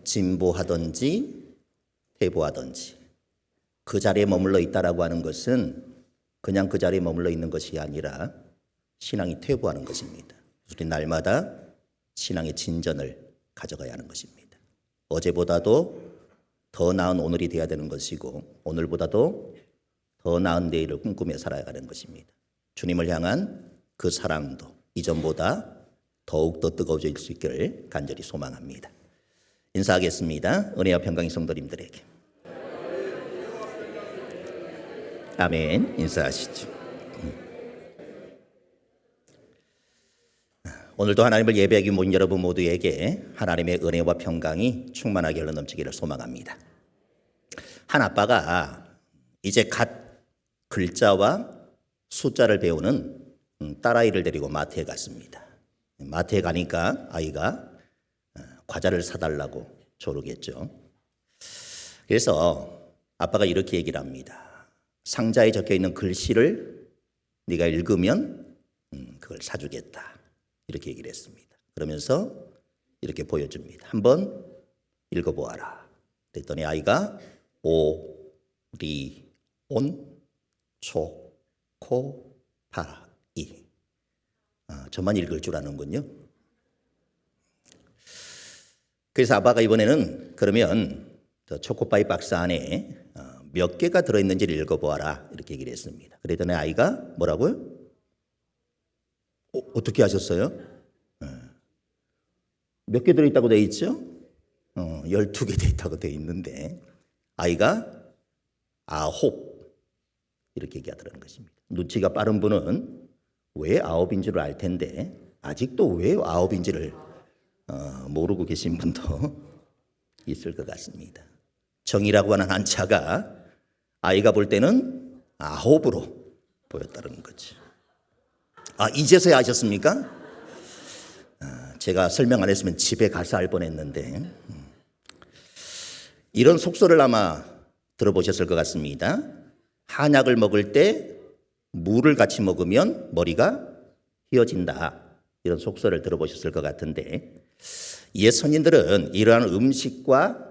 진보하든지 퇴보하든지 그 자리에 머물러 있다라고 하는 것은 그냥 그 자리에 머물러 있는 것이 아니라 신앙이 퇴보하는 것입니다. 우리 날마다 신앙의 진전을 가져가야 하는 것입니다. 어제보다도 더 나은 오늘이 되어야 되는 것이고 오늘보다도 더 나은 내일을 꿈꾸며 살아가는 것입니다. 주님을 향한 그 사랑도 이전보다 더욱더 뜨거워질 수 있기를 간절히 소망합니다. 인사하겠습니다. 은혜와 평강의 성도님들에게. 아멘. 인사하시죠. 오늘도 하나님을 예배하기 모인 여러분 모두에게 하나님의 은혜와 평강이 충만하게 흘러넘치기를 소망합니다. 한 아빠가 이제 갓 글자와 숫자를 배우는 딸아이를 데리고 마트에 갔습니다. 마트에 가니까 아이가 과자를 사달라고 조르겠죠. 그래서 아빠가 이렇게 얘기를 합니다. 상자에 적혀있는 글씨를 네가 읽으면 그걸 사주겠다. 이렇게 얘기를 했습니다. 그러면서 이렇게 보여줍니다. 한번 읽어보아라. 그랬더니 아이가 오, 리, 온, 초, 코, 파, 이. 저만 읽을 줄 아는군요. 그래서 아빠가 이번에는 그러면 초코파이 박스 안에 몇 개가 들어있는지를 읽어보아라. 이렇게 얘기를 했습니다. 그랬더니 아이가 뭐라고요? 어떻게 하셨어요? 몇 개 들어있다고 되어 있죠? 12개 되어 있다고 되어 있는데 아이가 9 이렇게 얘기하더라는 것입니다. 눈치가 빠른 분은 왜 9인 줄 알 텐데 아직도 왜 9인지를 모르고 계신 분도 있을 것 같습니다. 정이라고 하는 한자가 아이가 볼 때는 9으로 보였다는 거죠. 이제서야 아셨습니까? 제가 설명 안 했으면 집에 가서 알 뻔했는데 이런 속설을 아마 들어보셨을 것 같습니다. 한약을 먹을 때 물을 같이 먹으면 머리가 휘어진다. 이런 속설을 들어보셨을 것 같은데 옛 선인들은 이러한 음식과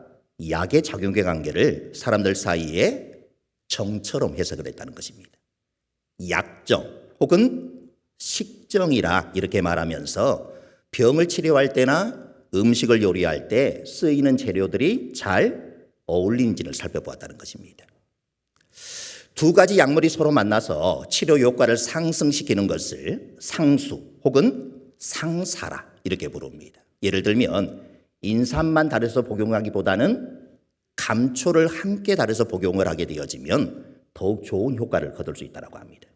약의 작용의 관계를 사람들 사이에 정처럼 해석을 했다는 것입니다. 약정 혹은 식정이라 이렇게 말하면서 병을 치료할 때나 음식을 요리할 때 쓰이는 재료들이 잘 어울리는지를 살펴보았다는 것입니다. 두 가지 약물이 서로 만나서 치료 효과를 상승시키는 것을 상수 혹은 상사라 이렇게 부릅니다. 예를 들면 인삼만 다려서 복용하기보다는 감초를 함께 다려서 복용을 하게 되어지면 더욱 좋은 효과를 거둘 수 있다고 합니다.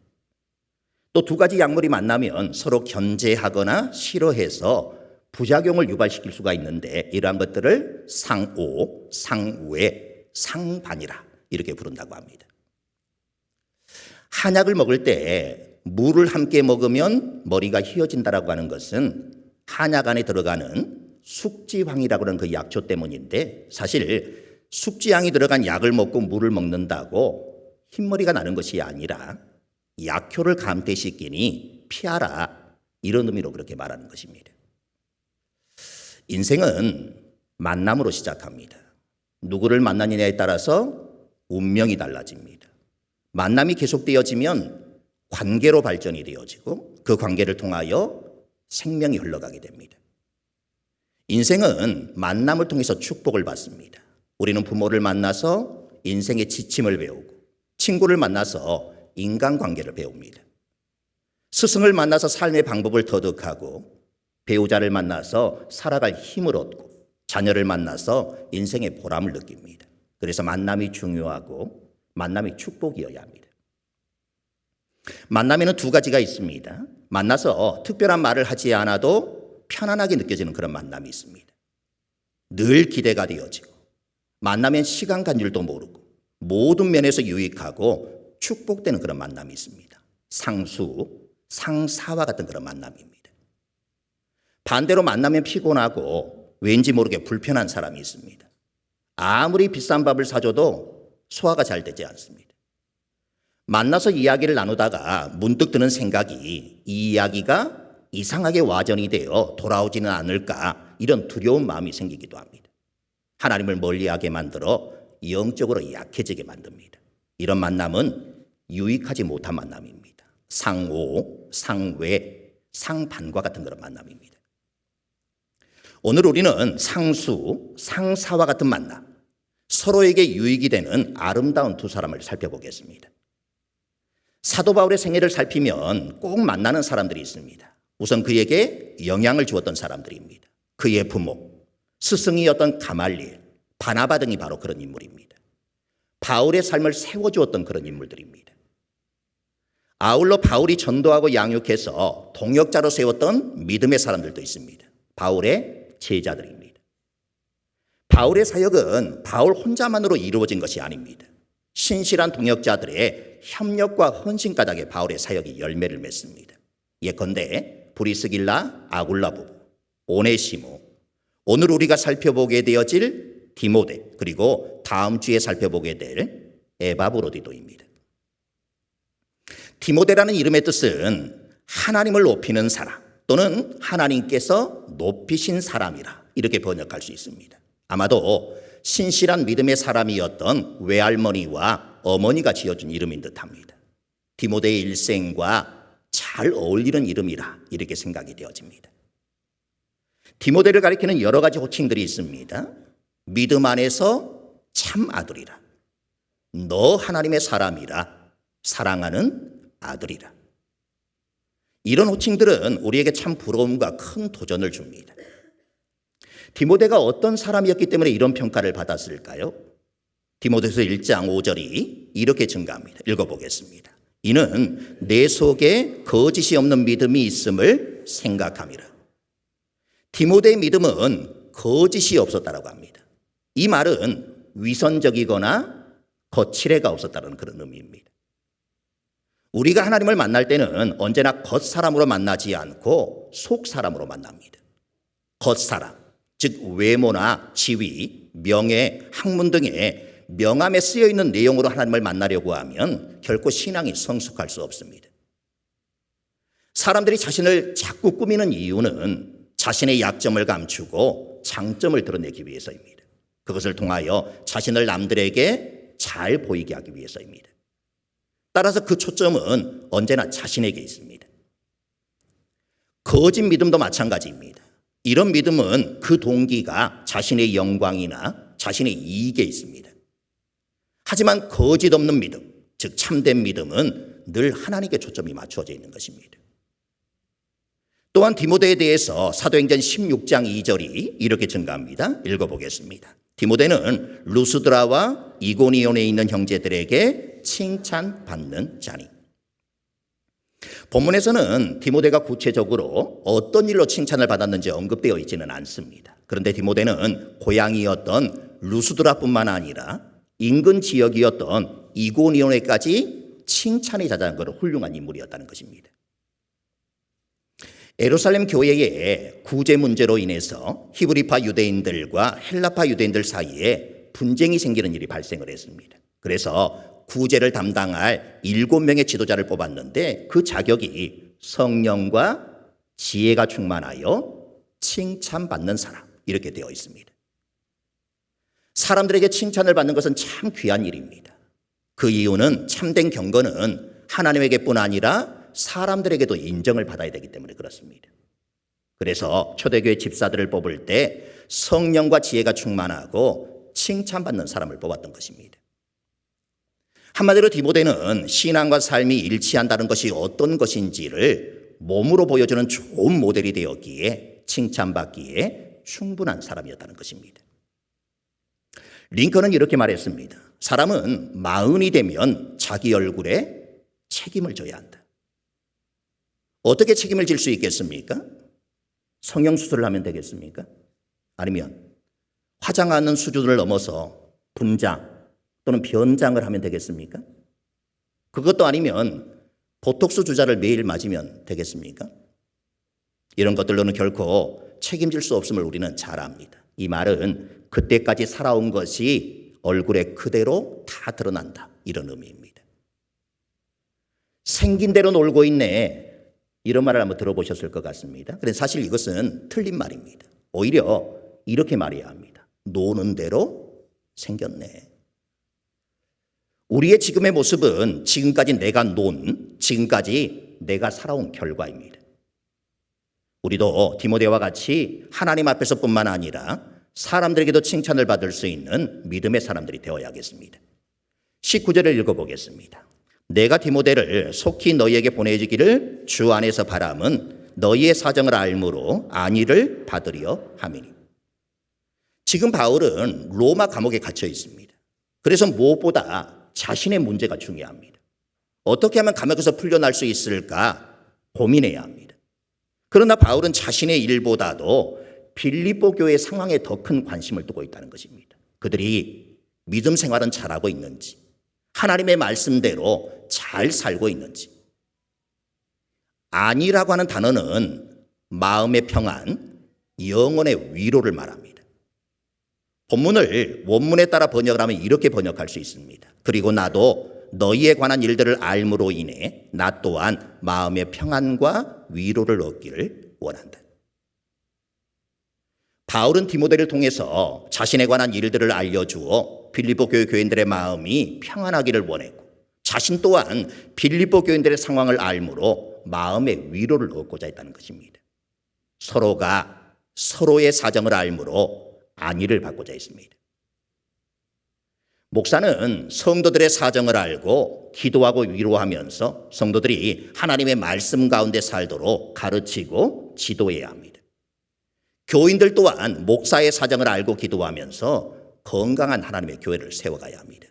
또 두 가지 약물이 만나면 서로 견제하거나 싫어해서 부작용을 유발시킬 수가 있는데 이러한 것들을 상오, 상외, 상반이라 이렇게 부른다고 합니다. 한약을 먹을 때 물을 함께 먹으면 머리가 휘어진다라고 하는 것은 한약 안에 들어가는 숙지황이라고 하는 그 약초 때문인데 사실 숙지황이 들어간 약을 먹고 물을 먹는다고 흰머리가 나는 것이 아니라 약효를 감퇴시키니 피하라 이런 의미로 그렇게 말하는 것입니다. 인생은 만남으로 시작합니다. 누구를 만나느냐에 따라서 운명이 달라집니다. 만남이 계속되어지면 관계로 발전이 되어지고 그 관계를 통하여 생명이 흘러가게 됩니다. 인생은 만남을 통해서 축복을 받습니다. 우리는 부모를 만나서 인생의 지침을 배우고 친구를 만나서 인간관계를 배웁니다. 스승을 만나서 삶의 방법을 터득하고 배우자를 만나서 살아갈 힘을 얻고 자녀를 만나서 인생의 보람을 느낍니다. 그래서 만남이 중요하고 만남이 축복이어야 합니다. 만남에는 두 가지가 있습니다. 만나서 특별한 말을 하지 않아도 편안하게 느껴지는 그런 만남이 있습니다. 늘 기대가 되어지고 만나면 시간 간 줄도 모르고 모든 면에서 유익하고 축복되는 그런 만남이 있습니다. 상수, 상사와 같은 그런 만남입니다. 반대로 만나면 피곤하고 왠지 모르게 불편한 사람이 있습니다. 아무리 비싼 밥을 사줘도 소화가 잘 되지 않습니다. 만나서 이야기를 나누다가 문득 드는 생각이 이 이야기가 이상하게 와전이 되어 돌아오지는 않을까 이런 두려운 마음이 생기기도 합니다. 하나님을 멀리하게 만들어 영적으로 약해지게 만듭니다. 이런 만남은 유익하지 못한 만남입니다. 상오, 상외, 상반과 같은 그런 만남입니다. 오늘 우리는 상수, 상사와 같은 만남, 서로에게 유익이 되는 아름다운 두 사람을 살펴보겠습니다. 사도 바울의 생애를 살피면 꼭 만나는 사람들이 있습니다. 우선 그에게 영향을 주었던 사람들입니다. 그의 부모, 스승이었던 가말리엘, 바나바 등이 바로 그런 인물입니다. 바울의 삶을 세워주었던 그런 인물들입니다. 아울러 바울이 전도하고 양육해서 동역자로 세웠던 믿음의 사람들도 있습니다. 바울의 제자들입니다. 바울의 사역은 바울 혼자만으로 이루어진 것이 아닙니다. 신실한 동역자들의 협력과 헌신 까닭에 바울의 사역이 열매를 맺습니다. 예컨대 브리스길라, 아굴라 부부, 오네시모, 오늘 우리가 살펴보게 되어질 디모데, 그리고 다음 주에 살펴보게 될 에바브로디도입니다. 디모데라는 이름의 뜻은 하나님을 높이는 사람 또는 하나님께서 높이신 사람이라 이렇게 번역할 수 있습니다. 아마도 신실한 믿음의 사람이었던 외할머니와 어머니가 지어준 이름인 듯합니다. 디모데의 일생과 잘 어울리는 이름이라 이렇게 생각이 되어집니다. 디모데를 가리키는 여러 가지 호칭들이 있습니다. 믿음 안에서 참 아들이라, 너 하나님의 사람이라, 사랑하는 아들이라. 이런 호칭들은 우리에게 참 부러움과 큰 도전을 줍니다. 디모데가 어떤 사람이었기 때문에 이런 평가를 받았을까요? 디모데서 1장 5절이 이렇게 증가합니다. 읽어보겠습니다. 이는 내 속에 거짓이 없는 믿음이 있음을 생각함이라. 디모데의 믿음은 거짓이 없었다라고 합니다. 이 말은 위선적이거나 거칠애가 없었다는 그런 의미입니다. 우리가 하나님을 만날 때는 언제나 겉사람으로 만나지 않고 속사람으로 만납니다. 겉사람, 즉 외모나 지위, 명예, 학문 등의 명함에 쓰여있는 내용으로 하나님을 만나려고 하면 결코 신앙이 성숙할 수 없습니다. 사람들이 자신을 자꾸 꾸미는 이유는 자신의 약점을 감추고 장점을 드러내기 위해서입니다. 그것을 통하여 자신을 남들에게 잘 보이게 하기 위해서입니다. 따라서 그 초점은 언제나 자신에게 있습니다. 거짓 믿음도 마찬가지입니다. 이런 믿음은 그 동기가 자신의 영광이나 자신의 이익에 있습니다. 하지만 거짓 없는 믿음, 즉 참된 믿음은 늘 하나님께 초점이 맞추어져 있는 것입니다. 또한 디모데에 대해서 사도행전 16장 2절이 이렇게 증가합니다. 읽어보겠습니다. 디모데는 루스드라와 이고니온에 있는 형제들에게 칭찬받는 자니. 본문에서는 디모데가 구체적으로 어떤 일로 칭찬을 받았는지 언급되어 있지는 않습니다. 그런데 디모데는 고향이었던 루스드라뿐만 아니라 인근 지역이었던 이고니온에까지 칭찬이 자자한 것은 훌륭한 인물이었다는 것입니다. 예루살렘 교회의 구제 문제로 인해서 히브리파 유대인들과 헬라파 유대인들 사이에 분쟁이 생기는 일이 발생을 했습니다. 그래서 구제를 담당할 7명의 지도자를 뽑았는데 그 자격이 성령과 지혜가 충만하여 칭찬받는 사람 이렇게 되어 있습니다. 사람들에게 칭찬을 받는 것은 참 귀한 일입니다. 그 이유는 참된 경건은 하나님에게뿐 아니라 사람들에게도 인정을 받아야 되기 때문에 그렇습니다. 그래서 초대교회 집사들을 뽑을 때 성령과 지혜가 충만하고 칭찬받는 사람을 뽑았던 것입니다. 한마디로 디모데는 신앙과 삶이 일치한다는 것이 어떤 것인지를 몸으로 보여주는 좋은 모델이 되었기에 칭찬받기에 충분한 사람이었다는 것입니다. 링컨은 이렇게 말했습니다. 사람은 40이 되면 자기 얼굴에 책임을 져야 한다. 어떻게 책임을 질 수 있겠습니까? 성형수술을 하면 되겠습니까? 아니면 화장하는 수준을 넘어서 분장 또는 변장을 하면 되겠습니까? 그것도 아니면 보톡스 주사를 매일 맞으면 되겠습니까? 이런 것들로는 결코 책임질 수 없음을 우리는 잘 압니다. 이 말은 그때까지 살아온 것이 얼굴에 그대로 다 드러난다 이런 의미입니다. 생긴 대로 놀고 있네 이런 말을 한번 들어보셨을 것 같습니다. 그런데 사실 이것은 틀린 말입니다. 오히려 이렇게 말해야 합니다. 노는 대로 생겼네. 우리의 지금의 모습은 지금까지 내가 살아온 결과입니다. 우리도 디모데와 같이 하나님 앞에서뿐만 아니라 사람들에게도 칭찬을 받을 수 있는 믿음의 사람들이 되어야겠습니다. 19절을 읽어보겠습니다. 내가 디모데를 속히 너희에게 보내주기를 주 안에서 바람은 너희의 사정을 알므로 안위를 받으려 함이니. 지금 바울은 로마 감옥에 갇혀 있습니다. 그래서 무엇보다 자신의 문제가 중요합니다. 어떻게 하면 감옥에서 풀려날 수 있을까 고민해야 합니다. 그러나 바울은 자신의 일보다도 빌립보 교회의 상황에 더 큰 관심을 두고 있다는 것입니다. 그들이 믿음 생활은 잘하고 있는지, 하나님의 말씀대로 잘 살고 있는지. 안이라고 하는 단어는 마음의 평안, 영혼의 위로를 말합니다. 본문을 원문에 따라 번역을 하면 이렇게 번역할 수 있습니다. 그리고 나도 너희에 관한 일들을 알므로 인해 나 또한 마음의 평안과 위로를 얻기를 원한다. 바울은 디모데를 통해서 자신에 관한 일들을 알려주어 빌립보 교회 교인들의 마음이 평안하기를 원했고, 자신 또한 빌립보 교인들의 상황을 알므로 마음의 위로를 얻고자 했다는 것입니다. 서로가 서로의 사정을 알므로 안위를 받고자 했습니다. 목사는 성도들의 사정을 알고 기도하고 위로하면서 성도들이 하나님의 말씀 가운데 살도록 가르치고 지도해야 합니다. 교인들 또한 목사의 사정을 알고 기도하면서 건강한 하나님의 교회를 세워가야 합니다.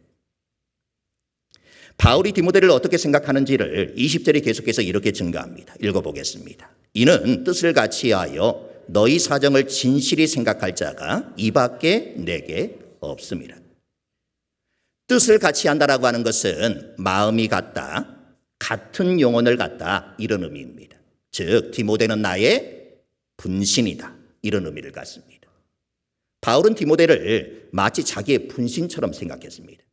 바울이 디모데를 어떻게 생각하는지를 20절이 계속해서 이렇게 증가합니다. 읽어보겠습니다. 이는 뜻을 같이하여 너희 사정을 진실히 생각할 자가 이밖에 내게 없습니다. 뜻을 같이 한다라고 하는 것은 마음이 같다, 같은 영혼을 갖다, 이런 의미입니다. 즉 디모데는 나의 분신이다, 이런 의미를 갖습니다. 바울은 디모데를 마치 자기의 분신처럼 생각했습니다.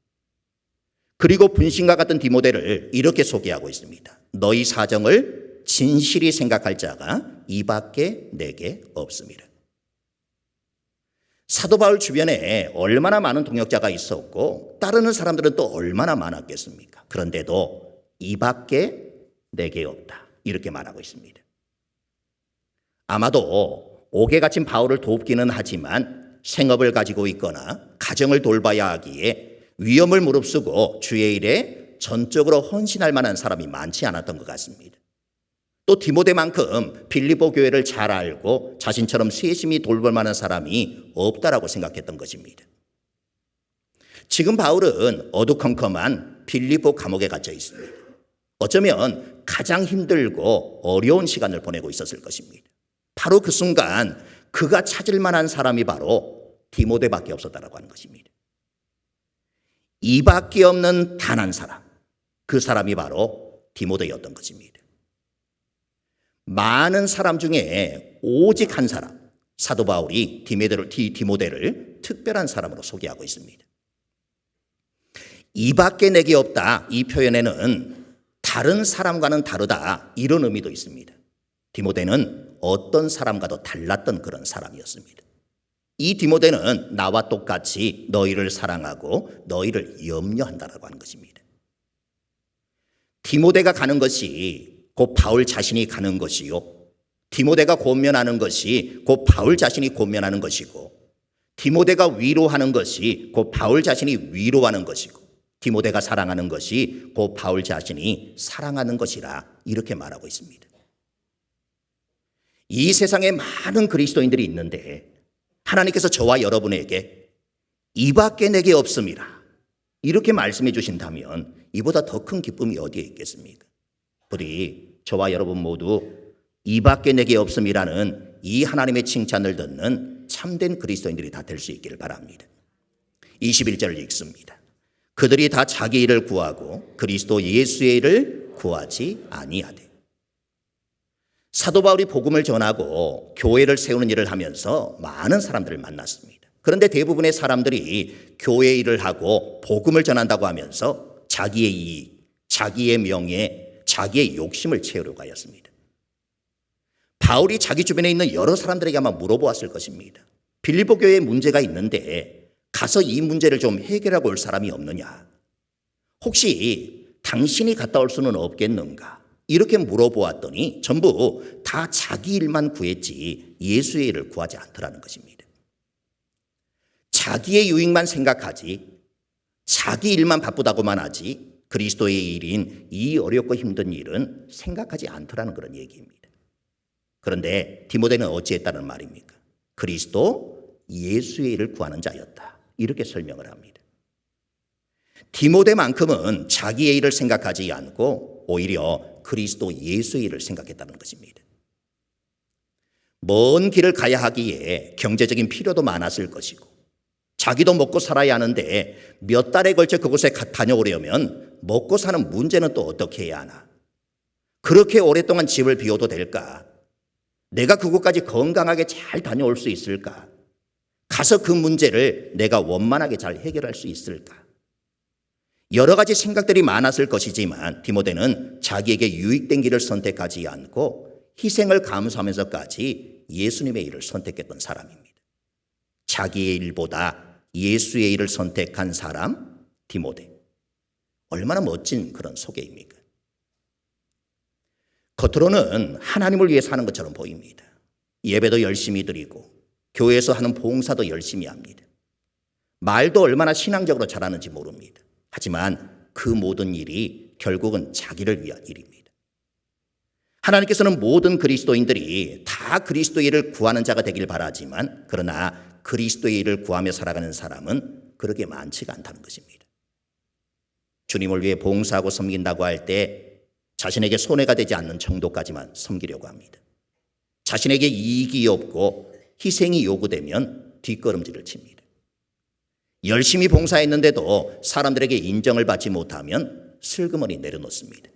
그리고 분신과 같은 디모데를 이렇게 소개하고 있습니다. 너희 사정을 진실히 생각할 자가 이밖에 내게 없습니다. 사도 바울 주변에 얼마나 많은 동역자가 있었고 따르는 사람들은 또 얼마나 많았겠습니까? 그런데도 이밖에 내게 없다, 이렇게 말하고 있습니다. 아마도 옥에 갇힌 바울을 돕기는 하지만 생업을 가지고 있거나 가정을 돌봐야 하기에 위험을 무릅쓰고 주의 일에 전적으로 헌신할 만한 사람이 많지 않았던 것 같습니다. 또 디모데만큼 빌립보 교회를 잘 알고 자신처럼 세심히 돌볼 만한 사람이 없다라고 생각했던 것입니다. 지금 바울은 어두컴컴한 빌립보 감옥에 갇혀 있습니다. 어쩌면 가장 힘들고 어려운 시간을 보내고 있었을 것입니다. 바로 그 순간 그가 찾을 만한 사람이 바로 디모데밖에 없었다라고 하는 것입니다. 이밖에 없는 단 한 사람, 그 사람이 바로 디모데였던 것입니다. 많은 사람 중에 오직 한 사람, 사도 바울이 디모데를 특별한 사람으로 소개하고 있습니다. 이밖에 내게 없다, 이 표현에는 다른 사람과는 다르다, 이런 의미도 있습니다. 디모데는 어떤 사람과도 달랐던 그런 사람이었습니다. 이 디모데는 나와 똑같이 너희를 사랑하고 너희를 염려한다라고 하는 것입니다. 디모데가 가는 것이 곧 바울 자신이 가는 것이요, 디모데가 권면하는 것이 곧 바울 자신이 권면하는 것이고, 디모데가 위로하는 것이 곧 바울 자신이 위로하는 것이고, 디모데가 사랑하는 것이 곧 바울 자신이 사랑하는 것이라, 이렇게 말하고 있습니다. 이 세상에 많은 그리스도인들이 있는데 하나님께서 저와 여러분에게 이밖에 내게 없습니다, 이렇게 말씀해 주신다면 이보다 더 큰 기쁨이 어디에 있겠습니까? 부디 저와 여러분 모두 이밖에 내게 없음이라는 이 하나님의 칭찬을 듣는 참된 그리스도인들이 다 될 수 있기를 바랍니다. 21절을 읽습니다. 그들이 다 자기 일을 구하고 그리스도 예수의 일을 구하지 아니하되. 사도 바울이 복음을 전하고 교회를 세우는 일을 하면서 많은 사람들을 만났습니다. 그런데 대부분의 사람들이 교회 일을 하고 복음을 전한다고 하면서 자기의 이익, 자기의 명예, 자기의 욕심을 채우려고 하였습니다. 바울이 자기 주변에 있는 여러 사람들에게 아마 물어보았을 것입니다. 빌립보 교회에 문제가 있는데 가서 이 문제를 좀 해결하고 올 사람이 없느냐? 혹시 당신이 갔다 올 수는 없겠는가? 이렇게 물어보았더니 전부 다 자기 일만 구했지 예수의 일을 구하지 않더라는 것입니다. 자기의 유익만 생각하지, 자기 일만 바쁘다고만 하지 그리스도의 일인 이 어렵고 힘든 일은 생각하지 않더라는 그런 얘기입니다. 그런데 디모데는 어찌했다는 말입니까? 그리스도 예수의 일을 구하는 자였다. 이렇게 설명을 합니다. 디모데만큼은 자기의 일을 생각하지 않고 오히려 그리스도 예수의 일을 생각했다는 것입니다. 먼 길을 가야 하기에 경제적인 필요도 많았을 것이고 자기도 먹고 살아야 하는데 몇 달에 걸쳐 그곳에 다녀오려면 먹고 사는 문제는 또 어떻게 해야 하나? 그렇게 오랫동안 집을 비워도 될까? 내가 그곳까지 건강하게 잘 다녀올 수 있을까? 가서 그 문제를 내가 원만하게 잘 해결할 수 있을까? 여러 가지 생각들이 많았을 것이지만 디모데는 자기에게 유익된 길을 선택하지 않고 희생을 감수하면서까지 예수님의 일을 선택했던 사람입니다. 자기의 일보다 예수의 일을 선택한 사람 디모데. 얼마나 멋진 그런 소개입니까? 겉으로는 하나님을 위해 사는 것처럼 보입니다. 예배도 열심히 드리고 교회에서 하는 봉사도 열심히 합니다. 말도 얼마나 신앙적으로 잘하는지 모릅니다. 하지만 그 모든 일이 결국은 자기를 위한 일입니다. 하나님께서는 모든 그리스도인들이 다 그리스도의 일을 구하는 자가 되길 바라지만 그러나 그리스도의 일을 구하며 살아가는 사람은 그렇게 많지가 않다는 것입니다. 주님을 위해 봉사하고 섬긴다고 할 때 자신에게 손해가 되지 않는 정도까지만 섬기려고 합니다. 자신에게 이익이 없고 희생이 요구되면 뒷걸음질을 칩니다. 열심히 봉사했는데도 사람들에게 인정을 받지 못하면 슬그머니 내려놓습니다.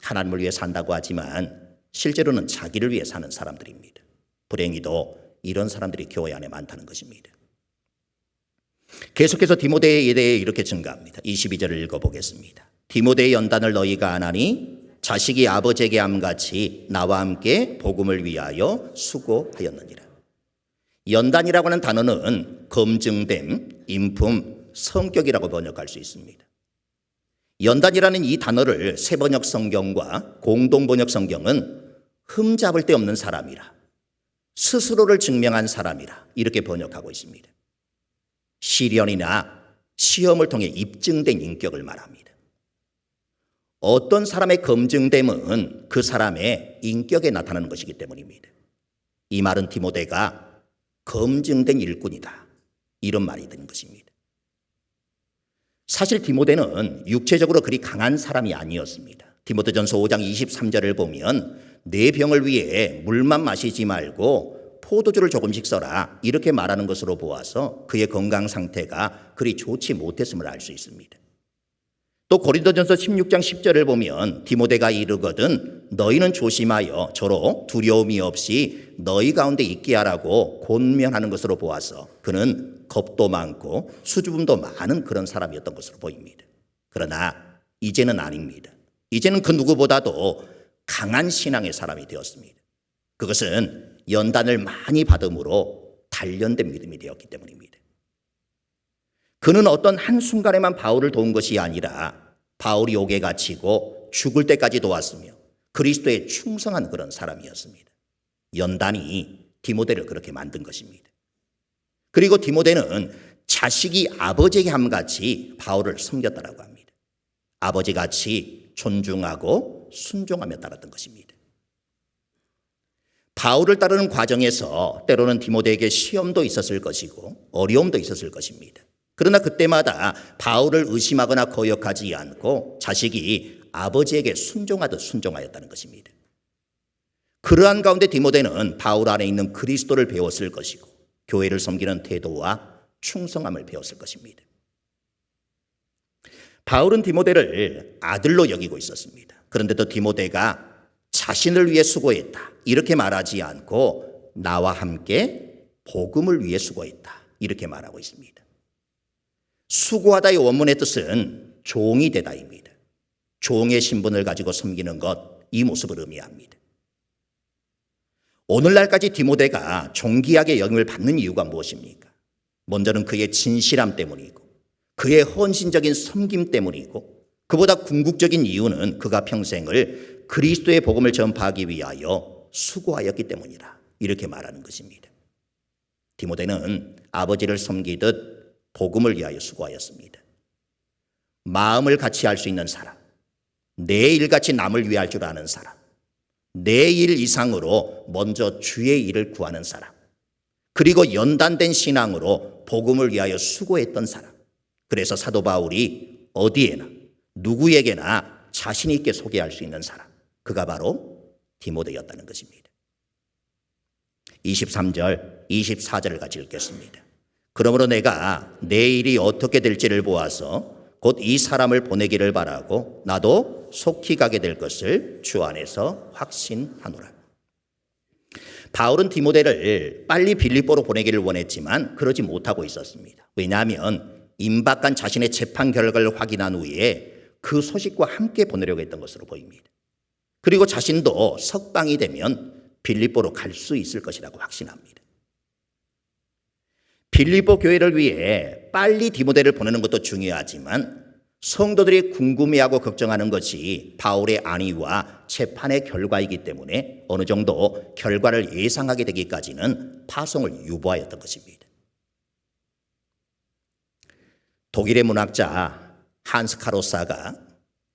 하나님을 위해 산다고 하지만 실제로는 자기를 위해 사는 사람들입니다. 불행히도 이런 사람들이 교회 안에 많다는 것입니다. 계속해서 디모데에 대해 이렇게 증가합니다. 22절을 읽어보겠습니다. 디모데의 연단을 너희가 아나니 자식이 아버지에게 함같이 나와 함께 복음을 위하여 수고하였느니라. 연단이라고 하는 단어는 검증됨, 인품, 성격이라고 번역할 수 있습니다. 연단이라는 이 단어를 새번역 성경과 공동번역 성경은 흠잡을 데 없는 사람이라, 스스로를 증명한 사람이라 이렇게 번역하고 있습니다. 시련이나 시험을 통해 입증된 인격을 말합니다. 어떤 사람의 검증됨은 그 사람의 인격에 나타나는 것이기 때문입니다. 이 말은 디모데가 검증된 일꾼이다 이런 말이 되는 것입니다. 사실 디모데는 육체적으로 그리 강한 사람이 아니었습니다. 디모데전서 5장 23절을 보면 내 병을 위해 물만 마시지 말고 포도주를 조금씩 써라 이렇게 말하는 것으로 보아서 그의 건강 상태가 그리 좋지 못했음을 알 수 있습니다. 또 고린도전서 16장 10절을 보면 디모데가 이르거든 너희는 조심하여 저로 두려움이 없이 너희 가운데 있게 하라고 권면하는 것으로 보아서 그는 겁도 많고 수줍음도 많은 그런 사람이었던 것으로 보입니다. 그러나 이제는 아닙니다. 이제는 그 누구보다도 강한 신앙의 사람이 되었습니다. 그것은 연단을 많이 받음으로 단련된 믿음이 되었기 때문입니다. 그는 어떤 한순간에만 바울을 도운 것이 아니라 바울이 옥에 갇히고 죽을 때까지 도왔으며 그리스도에 충성한 그런 사람이었습니다. 연단이 디모데를 그렇게 만든 것입니다. 그리고 디모데는 자식이 아버지에게 함같이 바울을 섬겼다라고 합니다. 아버지같이 존중하고 순종하며 따랐던 것입니다. 바울을 따르는 과정에서 때로는 디모데에게 시험도 있었을 것이고 어려움도 있었을 것입니다. 그러나 그때마다 바울을 의심하거나 거역하지 않고 자식이 아버지에게 순종하듯 순종하였다는 것입니다. 그러한 가운데 디모데는 바울 안에 있는 그리스도를 배웠을 것이고 교회를 섬기는 태도와 충성함을 배웠을 것입니다. 바울은 디모데를 아들로 여기고 있었습니다. 그런데도 디모데가 자신을 위해 수고했다 이렇게 말하지 않고 나와 함께 복음을 위해 수고했다 이렇게 말하고 있습니다. 수고하다의 원문의 뜻은 종이 되다입니다. 종의 신분을 가지고 섬기는 것, 이 모습을 의미합니다. 오늘날까지 디모데가 존귀하게 여김을 받는 이유가 무엇입니까? 먼저는 그의 진실함 때문이고 그의 헌신적인 섬김 때문이고 그보다 궁극적인 이유는 그가 평생을 그리스도의 복음을 전파하기 위하여 수고하였기 때문이다. 이렇게 말하는 것입니다. 디모데는 아버지를 섬기듯 복음을 위하여 수고하였습니다. 마음을 같이 할 수 있는 사람, 내 일같이 남을 위할 줄 아는 사람, 내 일 이상으로 먼저 주의 일을 구하는 사람, 그리고 연단된 신앙으로 복음을 위하여 수고했던 사람. 그래서 사도 바울이 어디에나 누구에게나 자신 있게 소개할 수 있는 사람, 그가 바로 디모데였다는 것입니다. 23절, 24절을 같이 읽겠습니다. 그러므로 내가 내 일이 어떻게 될지를 보아서 곧 이 사람을 보내기를 바라고 나도 속히 가게 될 것을 주 안에서 확신하노라. 바울은 디모데를 빨리 빌립보로 보내기를 원했지만 그러지 못하고 있었습니다. 왜냐하면 임박한 자신의 재판 결과를 확인한 후에 그 소식과 함께 보내려고 했던 것으로 보입니다. 그리고 자신도 석방이 되면 빌립보로 갈 수 있을 것이라고 확신합니다. 빌립보 교회를 위해 빨리 디모데를 보내는 것도 중요하지만 성도들이 궁금해하고 걱정하는 것이 바울의 안위와 재판의 결과이기 때문에 어느 정도 결과를 예상하게 되기까지는 파송을 유보하였던 것입니다. 독일의 문학자 한스 카로사가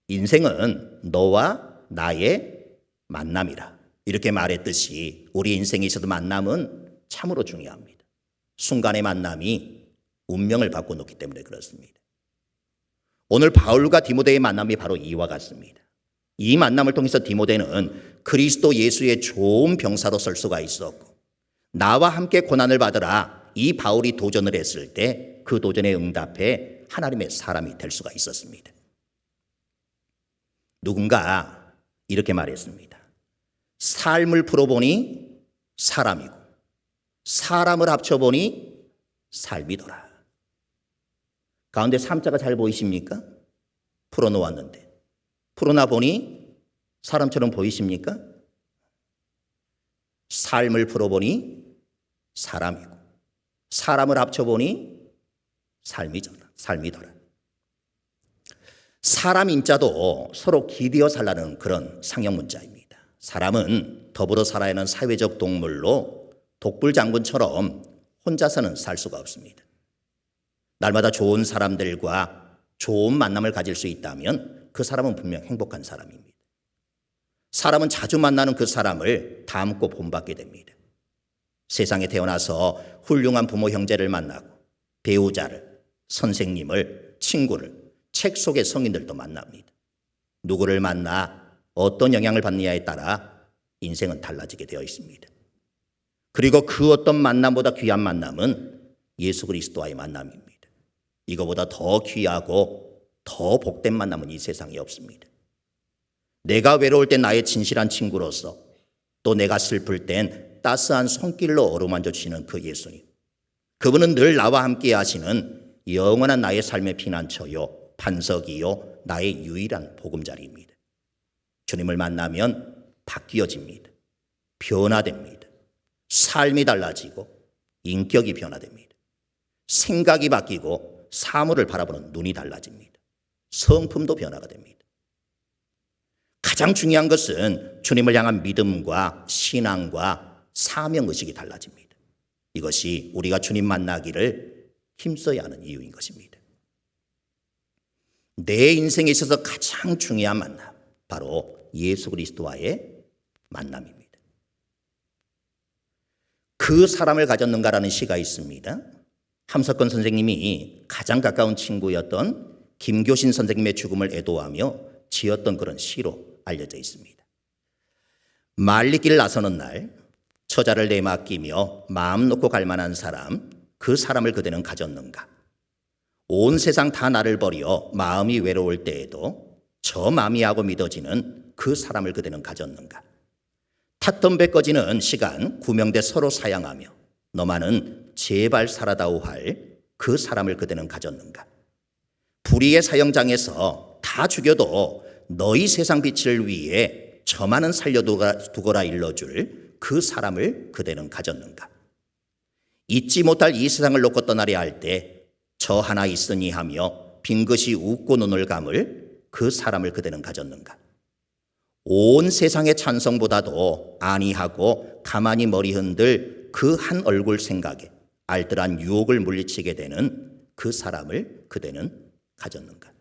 인생은 너와 나의 만남이라 이렇게 말했듯이 우리 인생에 있어도 만남은 참으로 중요합니다. 순간의 만남이 운명을 바꿔놓기 때문에 그렇습니다. 오늘 바울과 디모데의 만남이 바로 이와 같습니다. 이 만남을 통해서 디모데는 그리스도 예수의 좋은 병사로 설 수가 있었고 나와 함께 고난을 받으라 이 바울이 도전을 했을 때 그 도전에 응답해 하나님의 사람이 될 수가 있었습니다. 누군가 이렇게 말했습니다. 삶을 풀어보니 사람이고 사람을 합쳐보니 삶이더라. 가운데 3자가 잘 보이십니까? 풀어놓았는데 풀어놔 보니 사람처럼 보이십니까? 삶을 풀어보니 사람이고 사람을 합쳐보니 삶이더라. 사람 인자도 서로 기대어 살라는 그런 상형 문자입니다. 사람은 더불어 살아야 하는 사회적 동물로 독불장군처럼 혼자서는 살 수가 없습니다. 날마다 좋은 사람들과 좋은 만남을 가질 수 있다면 그 사람은 분명 행복한 사람입니다. 사람은 자주 만나는 그 사람을 닮고 본받게 됩니다. 세상에 태어나서 훌륭한 부모 형제를 만나고 배우자를, 선생님을, 친구를, 책 속의 성인들도 만납니다. 누구를 만나 어떤 영향을 받느냐에 따라 인생은 달라지게 되어 있습니다. 그리고 그 어떤 만남보다 귀한 만남은 예수 그리스도와의 만남입니다. 이거보다 더 귀하고 더 복된 만남은 이 세상에 없습니다. 내가 외로울 때 나의 진실한 친구로서 또 내가 슬플 땐 따스한 손길로 어루만져 주시는 그 예수님. 그분은 늘 나와 함께 하시는 영원한 나의 삶의 피난처요, 반석이요, 나의 유일한 보금자리입니다. 주님을 만나면 바뀌어집니다. 변화됩니다. 삶이 달라지고 인격이 변화됩니다. 생각이 바뀌고 사물을 바라보는 눈이 달라집니다. 성품도 변화가 됩니다. 가장 중요한 것은 주님을 향한 믿음과 신앙과 사명의식이 달라집니다. 이것이 우리가 주님 만나기를 힘써야 하는 이유인 것입니다. 내 인생에 있어서 가장 중요한 만남, 바로 예수 그리스도와의 만남입니다. 그 사람을 가졌는가라는 시가 있습니다. 함석권 선생님이 가장 가까운 친구였던 김교신 선생님의 죽음을 애도하며 지었던 그런 시로 알려져 있습니다. 말리길 나서는 날 처자를 내맡기며 마음 놓고 갈 만한 사람, 그 사람을 그대는 가졌는가? 온 세상 다 나를 버려 마음이 외로울 때에도 저 마미하고 믿어지는 그 사람을 그대는 가졌는가? 탔던 배 꺼지는 시간 구명대 서로 사양하며 너만은 제발 살아다오 할 그 사람을 그대는 가졌는가? 불의의 사형장에서 다 죽여도 너희 세상 빛을 위해 저만은 살려두거라 일러줄 그 사람을 그대는 가졌는가? 잊지 못할 이 세상을 놓고 떠나려 할 때 저 하나 있으니 하며 빈것이 웃고 눈을 감을 그 사람을 그대는 가졌는가? 온 세상의 찬성보다도 안이하고 가만히 머리 흔들 그 한 얼굴 생각에 알뜰한 유혹을 물리치게 되는 그 사람을 그대는 가졌는가?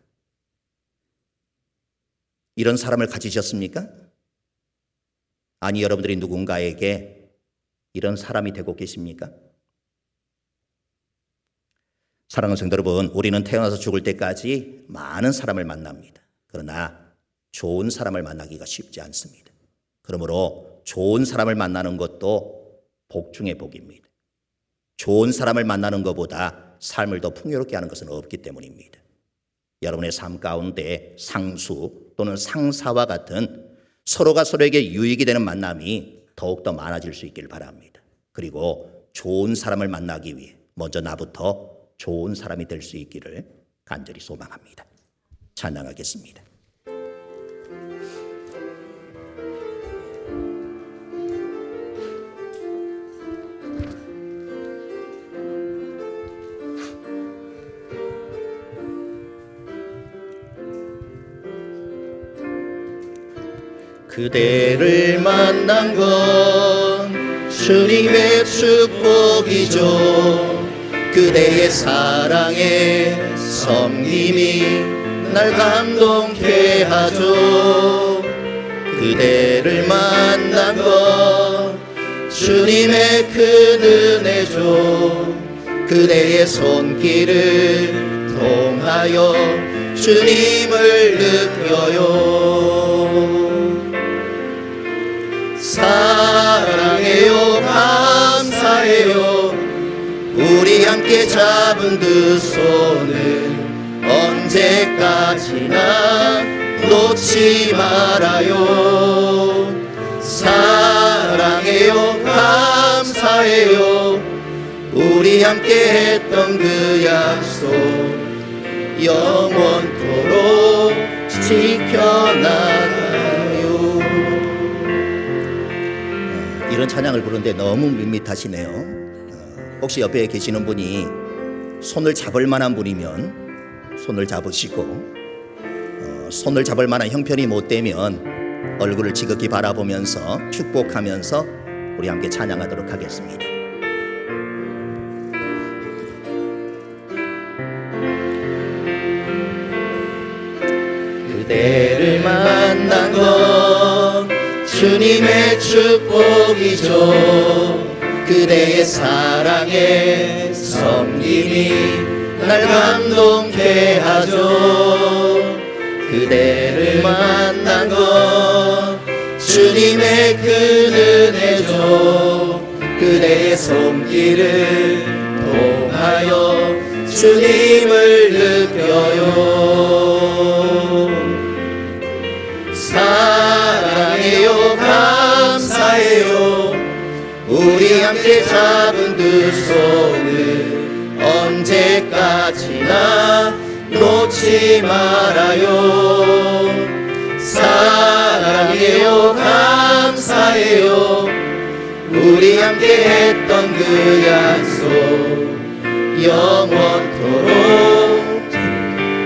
이런 사람을 가지셨습니까? 아니, 여러분들이 누군가에게 이런 사람이 되고 계십니까? 사랑하는 성도 여러분, 우리는 태어나서 죽을 때까지 많은 사람을 만납니다. 그러나 좋은 사람을 만나기가 쉽지 않습니다. 그러므로 좋은 사람을 만나는 것도 복 중의 복입니다. 좋은 사람을 만나는 것보다 삶을 더 풍요롭게 하는 것은 없기 때문입니다. 여러분의 삶 가운데 상수 또는 상사와 같은 서로가 서로에게 유익이 되는 만남이 더욱더 많아질 수 있기를 바랍니다. 그리고 좋은 사람을 만나기 위해 먼저 나부터 좋은 사람이 될 수 있기를 간절히 소망합니다. 찬양하겠습니다. 그대를 만난 건 주님의 축복이죠. 그대의 사랑에 섬김이 날 감동케 하죠. 그대를 만난 건 주님의 큰 은혜죠. 그대의 손길을 통하여 주님을 느껴요. 사랑해요, 감사해요. 우리 함께 잡은 두 손을 언제까지나 놓지 말아요. 사랑해요, 감사해요. 우리 함께 했던 그 약속 영원토록 지켜나가요. 이런 찬양을 부르는데 너무 밋밋하시네요. 혹시 옆에 계시는 분이 손을 잡을 만한 분이면 손을 잡으시고, 손을 잡을 만한 형편이 못 되면 얼굴을 지극히 바라보면서 축복하면서 우리 함께 찬양하도록 하겠습니다. 그대를 만난 건 주님의 축복이죠. 그대의 사랑에 섬김이 날 감동케 하죠. 그대를 만난 건 주님의 큰 은혜죠. 그대의 손길을 통하여 주님을 느껴요. 사랑해요, 감사해요. 우리 함께 잡은 두 손을 언제까지나 놓지 말아요. 사랑해요, 감사해요. 우리 함께 했던 그 약속 영원토록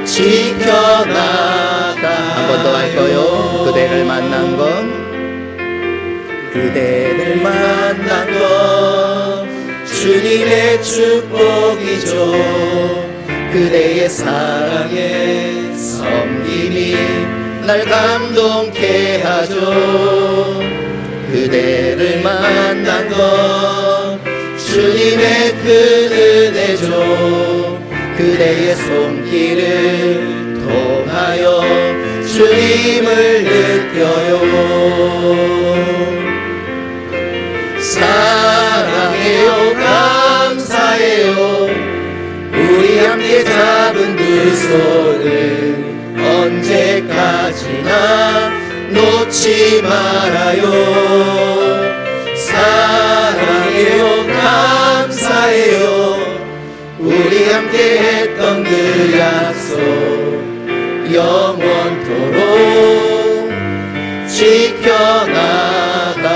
지켜나가. 한 번 더 할까요? 그대를 만난 건, 그대를 만난 건 주님의 축복이죠. 그대의 사랑에 섬김이 날 감동케 하죠. 그대를 만난 건 주님의 큰 은혜죠. 그대의 손길을 통하여 주님을 느껴요. 사랑해요, 감사해요. 우리 함께 잡은 두 손을 언제까지나 놓지 말아요. 사랑해요, 감사해요. 우리 함께 했던 그 약속 영원토록 지켜나가.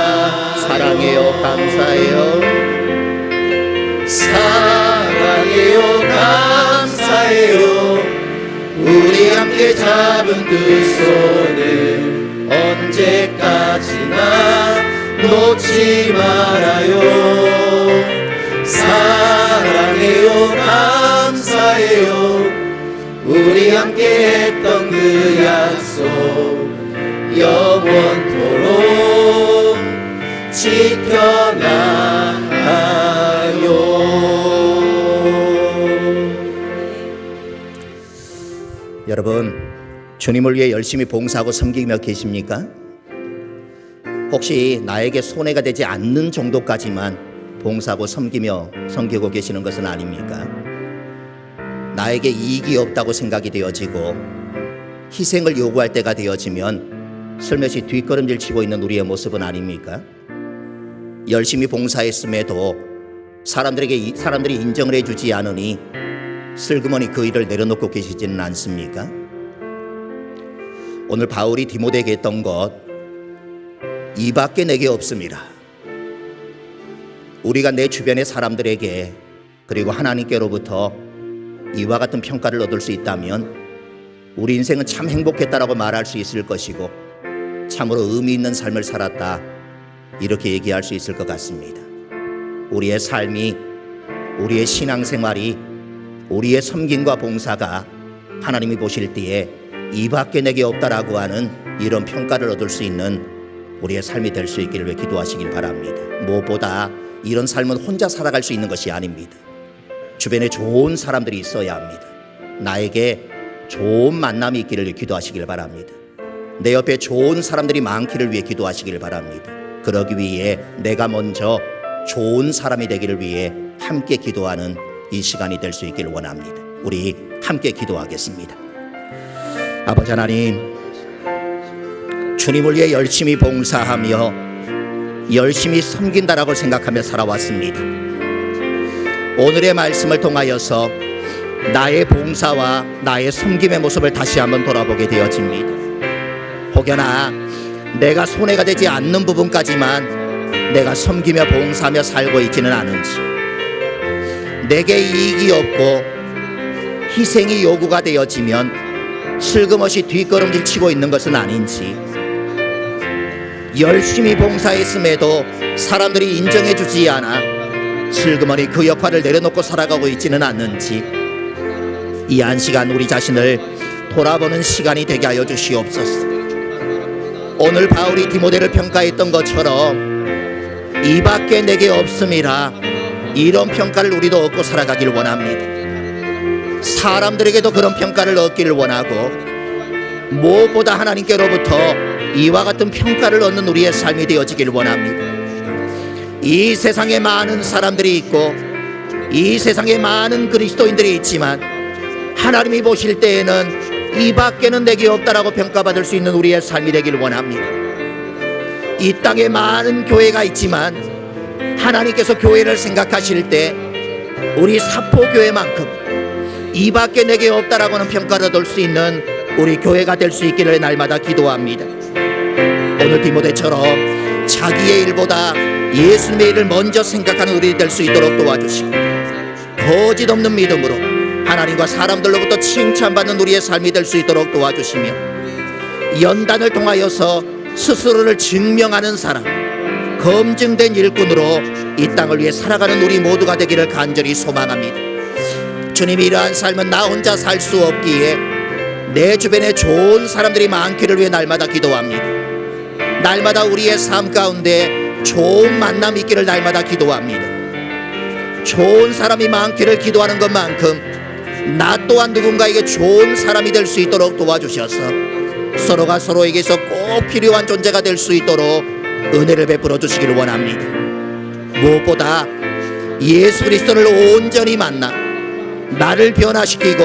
사랑해요, 주의 잡은 두 손을 언제까지나 놓지 말아요. 사랑해요, 감사해요. 우리 함께 했던 그 약속 영원토록 지켜나가요. 여러분, 주님을 위해 열심히 봉사하고 섬기며 계십니까? 혹시 나에게 손해가 되지 않는 정도까지만 봉사하고 섬기고 계시는 것은 아닙니까? 나에게 이익이 없다고 생각이 되어지고 희생을 요구할 때가 되어지면 슬며시 뒷걸음질 치고 있는 우리의 모습은 아닙니까? 열심히 봉사했음에도 사람들이 인정을 해주지 않으니 슬그머니 그 일을 내려놓고 계시지는 않습니까? 오늘 바울이 디모데에게 했던 것, 이밖에 내게 없습니다. 우리가 내 주변의 사람들에게 그리고 하나님께로부터 이와 같은 평가를 얻을 수 있다면 우리 인생은 참 행복했다라고 말할 수 있을 것이고 참으로 의미 있는 삶을 살았다, 이렇게 얘기할 수 있을 것 같습니다. 우리의 삶이, 우리의 신앙생활이, 우리의 섬김과 봉사가 하나님이 보실 때에 이밖에 내게 없다라고 하는 이런 평가를 얻을 수 있는 우리의 삶이 될 수 있기를 기도하시길 바랍니다. 무엇보다 이런 삶은 혼자 살아갈 수 있는 것이 아닙니다. 주변에 좋은 사람들이 있어야 합니다. 나에게 좋은 만남이 있기를 기도하시길 바랍니다. 내 옆에 좋은 사람들이 많기를 위해 기도하시길 바랍니다. 그러기 위해 내가 먼저 좋은 사람이 되기를 위해 함께 기도하는 이 시간이 될 수 있기를 원합니다. 우리 함께 기도하겠습니다. 아버지 하나님, 주님을 위해 열심히 봉사하며 열심히 섬긴다라고 생각하며 살아왔습니다. 오늘의 말씀을 통하여서 나의 봉사와 나의 섬김의 모습을 다시 한번 돌아보게 되어집니다. 혹여나 내가 손해가 되지 않는 부분까지만 내가 섬기며 봉사하며 살고 있지는 않은지, 내게 이익이 없고 희생이 요구가 되어지면 슬그머시 뒷걸음질 치고 있는 것은 아닌지, 열심히 봉사했음에도 사람들이 인정해주지 않아 슬그머니 그 역할을 내려놓고 살아가고 있지는 않는지, 이 한 시간 우리 자신을 돌아보는 시간이 되게 하여 주시옵소서. 오늘 바울이 디모데를 평가했던 것처럼 이밖에 내게 없음이라, 이런 평가를 우리도 얻고 살아가길 원합니다. 사람들에게도 그런 평가를 얻기를 원하고, 무엇보다 하나님께로부터 이와 같은 평가를 얻는 우리의 삶이 되어지길 원합니다. 이 세상에 많은 사람들이 있고 이 세상에 많은 그리스도인들이 있지만 하나님이 보실 때에는 이밖에는 내게 없다라고 평가받을 수 있는 우리의 삶이 되길 원합니다. 이 땅에 많은 교회가 있지만 하나님께서 교회를 생각하실 때 우리 사포교회만큼 이밖에 내게 없다라고는 평가를 얻을 수 있는 우리 교회가 될 수 있기를 날마다 기도합니다. 오늘 디모데처럼 자기의 일보다 예수님의 일을 먼저 생각하는 우리 될 수 있도록 도와주시고, 거짓 없는 믿음으로 하나님과 사람들로부터 칭찬받는 우리의 삶이 될 수 있도록 도와주시며, 연단을 통하여서 스스로를 증명하는 사람, 검증된 일꾼으로 이 땅을 위해 살아가는 우리 모두가 되기를 간절히 소망합니다. 주님이 이러한 삶은 나 혼자 살 수 없기에 내 주변에 좋은 사람들이 많기를 위해 날마다 기도합니다. 날마다 우리의 삶 가운데 좋은 만남이 있기를 날마다 기도합니다. 좋은 사람이 많기를 기도하는 것만큼 나 또한 누군가에게 좋은 사람이 될 수 있도록 도와주셔서 서로가 서로에게서 꼭 필요한 존재가 될 수 있도록 은혜를 베풀어 주시기를 원합니다. 무엇보다 예수 그리스도를 온전히 만나 나를 변화시키고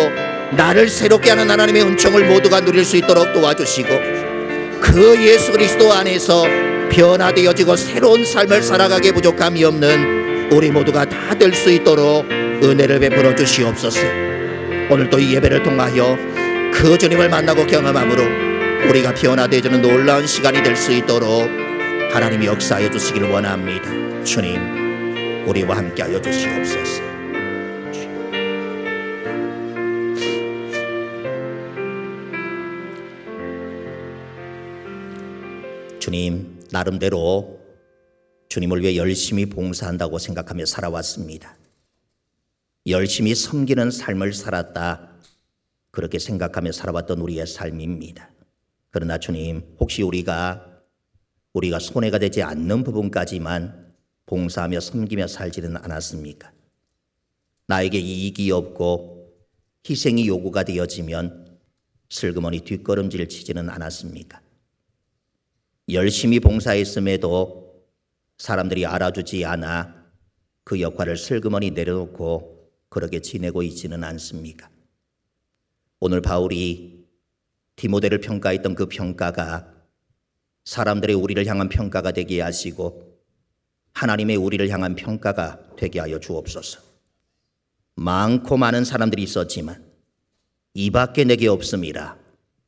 나를 새롭게 하는 하나님의 은총을 모두가 누릴 수 있도록 도와주시고, 그 예수 그리스도 안에서 변화되어지고 새로운 삶을 살아가기에 부족함이 없는 우리 모두가 다 될 수 있도록 은혜를 베풀어 주시옵소서. 오늘도 이 예배를 통하여 그 주님을 만나고 경험함으로 우리가 변화되어지는 놀라운 시간이 될 수 있도록 하나님이 역사하여 주시기를 원합니다. 주님, 우리와 함께하여 주시옵소서. 주님, 나름대로 주님을 위해 열심히 봉사한다고 생각하며 살아왔습니다. 열심히 섬기는 삶을 살았다, 그렇게 생각하며 살아왔던 우리의 삶입니다. 그러나 주님, 혹시 우리가 손해가 되지 않는 부분까지만 봉사하며 섬기며 살지는 않았습니까? 나에게 이익이 없고 희생이 요구가 되어지면 슬그머니 뒷걸음질 치지는 않았습니까? 열심히 봉사했음에도 사람들이 알아주지 않아 그 역할을 슬그머니 내려놓고 그렇게 지내고 있지는 않습니까? 오늘 바울이 디모데를 평가했던 그 평가가 사람들의 우리를 향한 평가가 되게 하시고 하나님의 우리를 향한 평가가 되게 하여 주옵소서. 많고 많은 사람들이 있었지만 이밖에 내게 없음이라,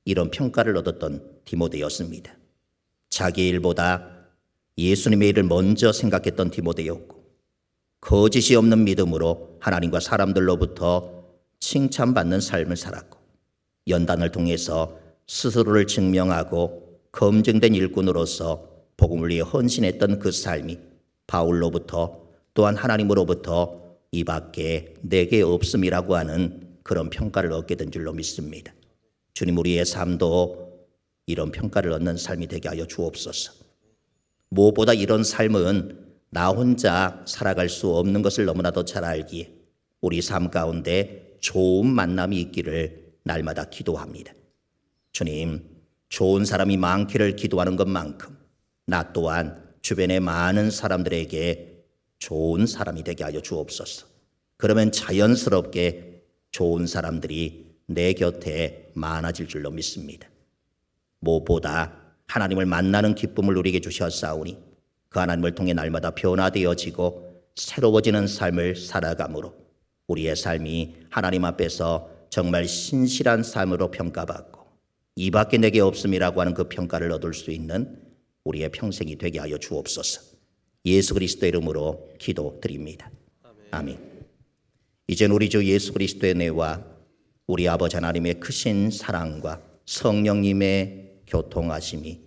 이런 평가를 얻었던 디모데였습니다. 자기 일보다 예수님의 일을 먼저 생각했던 디모데였고, 거짓이 없는 믿음으로 하나님과 사람들로부터 칭찬받는 삶을 살았고, 연단을 통해서 스스로를 증명하고 검증된 일꾼으로서 복음을 위해 헌신했던 그 삶이 바울로부터 또한 하나님으로부터 이밖에 내게 없음이라고 하는 그런 평가를 얻게 된 줄로 믿습니다. 주님, 우리의 삶도 이런 평가를 얻는 삶이 되게 하여 주옵소서. 무엇보다 이런 삶은 나 혼자 살아갈 수 없는 것을 너무나도 잘 알기에 우리 삶 가운데 좋은 만남이 있기를 날마다 기도합니다. 주님, 좋은 사람이 많기를 기도하는 것만큼 나 또한 주변의 많은 사람들에게 좋은 사람이 되게 하여 주옵소서. 그러면 자연스럽게 좋은 사람들이 내 곁에 많아질 줄로 믿습니다. 무엇보다 하나님을 만나는 기쁨을 누리게 주셨사오니 그 하나님을 통해 날마다 변화되어지고 새로워지는 삶을 살아감으로 우리의 삶이 하나님 앞에서 정말 신실한 삶으로 평가받고 이밖에 내게 없음이라고 하는 그 평가를 얻을 수 있는 우리의 평생이 되게 하여 주옵소서. 예수 그리스도의 이름으로 기도드립니다. 아멘. 이젠 우리 주 예수 그리스도의 은혜와 우리 아버지 하나님의 크신 사랑과 성령님의 교통하심이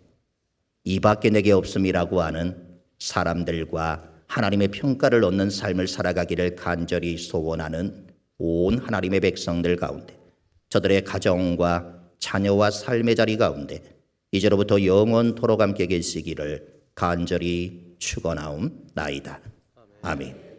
이밖에 내게 없음이라고 하는 사람들과 하나님의 평가를 얻는 삶을 살아가기를 간절히 소원하는 온 하나님의 백성들 가운데, 저들의 가정과 자녀와 삶의 자리 가운데 이제로부터 영원토록 함께 계시기를 간절히 축원하옵나이다. 아멘.